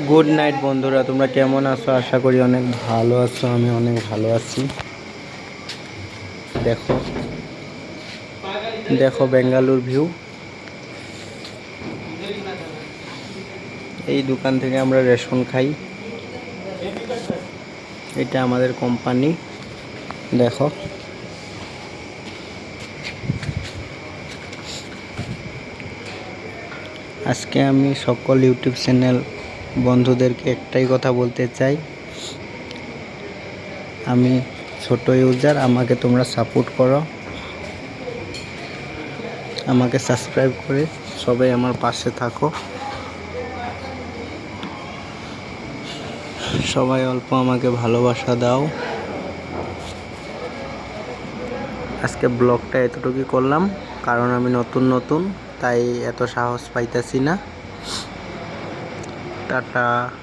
Good night বন্ধুরা, তোমরা কেমন আছো? আশা করি অনেক ভালো আছো। আমি অনেক ভালো আছি। দেখো দেখো বেঙ্গালুর ভিউ। এই দোকান থেকে আমরা রেশন খাই। এটা আমাদের কোম্পানি। দেখো আজকে আমি সকল ইউটিউব চ্যানেল বন্ধুদেরকে একটাই কথা বলতে চাই, আমি ছোট ইউজার, আমাকে তোমরা সাপোর্ট করো, আমাকে সাবস্ক্রাইব করে সবাই আমার পাশে থাকো। সবাই অল্প আমাকে ভালোবাসা দাও। আজকে ব্লগটা এতটুকুই করলাম, কারণ আমি নতুন তাই এত সাহস পাইতেছি না। টাটা।